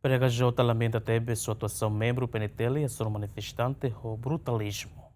PDHJ lamenta tebes sua atuação membru PNTL e hasoru manifestante o brutalismo.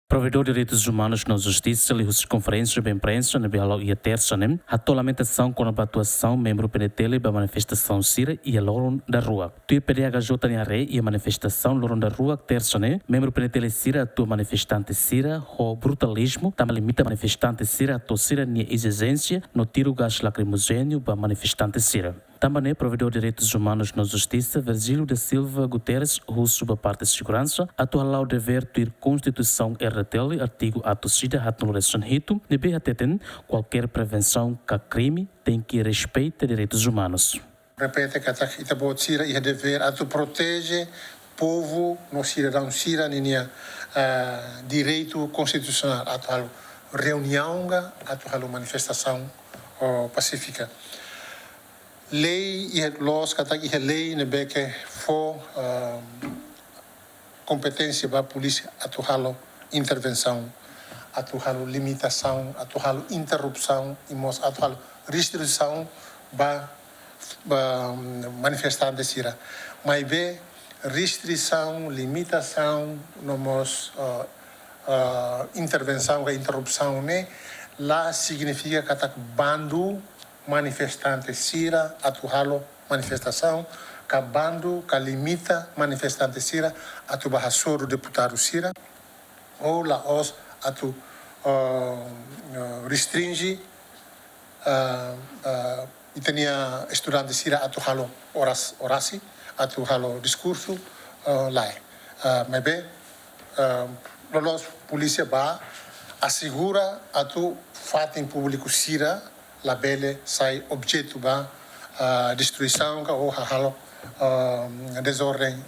Provedor de Direitos Humanos na Justiça e as conferências de imprensa na Bialau e a terça, a lamentação com a atuação membro PNTL da manifestação Sira e a Loron da Rua. Tu PDHJ na Rei e a manifestação Loron da Rua terça, membro PNTL Sira atua manifestante Sira o brutalismo, também limita manifestante Sira atua Sira na exigência no tiro gás lacrimogêneo para manifestante Sira. Também provedor de Direitos Humanos na Justiça, Virgílio da Silva Guterres, russo da parte de segurança, atua lá o dever de Constituição RTL, artigo atucida hatnoloração hito, deve atender qualquer prevenção que crime tem que respeitar direitos humanos. Repete que a Itabot Sira e dever a proteger povo no cidadão Sira ninha direito constitucional a tua reunião a tua manifestação pacífica. Lei e los katak e lei ne beke for competência para a polícia atuá intervenção, atuá limitação, atuá interrupção e mos atuá restrição para manifestante Sira. Mas be restrição, limitação, nomos intervenção e interrupção né, lá significa katak bando manifestante Sira atuhalo manifestação, cabando, que limita manifestante Sira atu hasoru deputado Sira, ou lá os atu restringe e tinha estudante Sira atuhalo orasi, atuhalo discurso lá. Mas bem, a polícia vai assegura atu fato em público Sira labele sai objeto ba destruição ou desordem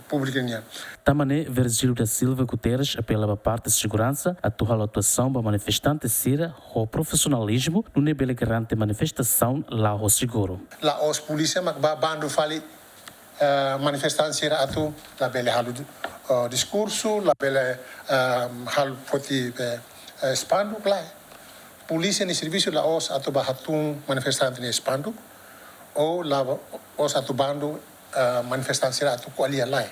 pública. Também Virgílio da Silva Guterres apela para a parte de segurança a atuar a atuação para manifestante Sira o profissionalismo no nível garante manifestação lá o seguro. Lá os polícia mas bando fale manifestante Sira atu labele halu discurso labele halu poti expando lá. Polícia no serviço lá os atubahatum manifestante no expando ou lá os atubando manifestante atu qualia lá.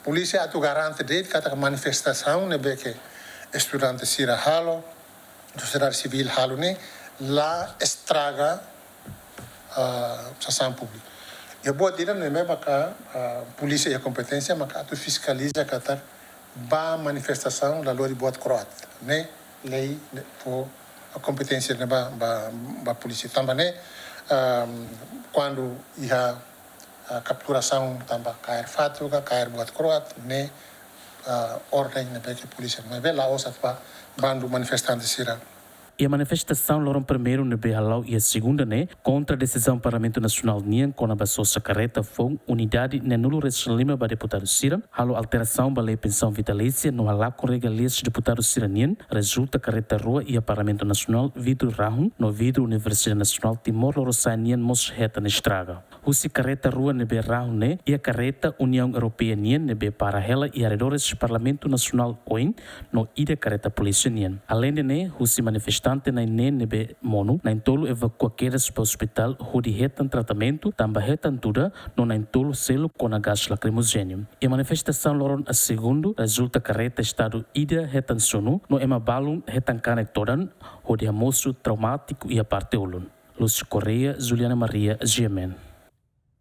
Polícia atu garante de cada manifestação ne que estudante sira halo, sociedade civil halo ne lá estraga sação pública. E boa direita não é mesmo que polícia e a competência, mas atu fiscaliza cada ba manifestação da lei boa croata, né? Lei por a competência da polícia também quando ia a capturação também cair fato cair buat croat né ordem na que polícia mas lá os atva bando manifestante Sira. E a manifestação loram primeiro no Bialau e a segunda contra a decisão do Parlamento Nacional Nian com a basossa carreta foi unidade na nulo reslima para deputado Sira, halo alteração para lei pensão vitalícia no halá com regalias deputado Sira Nian, resulta carreta rua e a Parlamento Nacional vidro rahun no vidro Universidade Nacional Timor Lorosa Nian mos reta na estraga. Husi carreta rua nebe rahun e a carreta União Europeia Nian nebe para ela e arredores Parlamento Nacional Oin no ida carreta polícia Nian. Além de husi manifestação na nebe mono na entolo evacua quedas para o hospital onde retam tratamento também retam tudo no na entolo selo com a gás lacrimogêneo. E a manifestação loron a segundo resulta carreta estado ida retam sono no ema balum retam conectoran onde a moço traumático e a parte olon. Lúcio Correia, Juliana Maria, Gemen.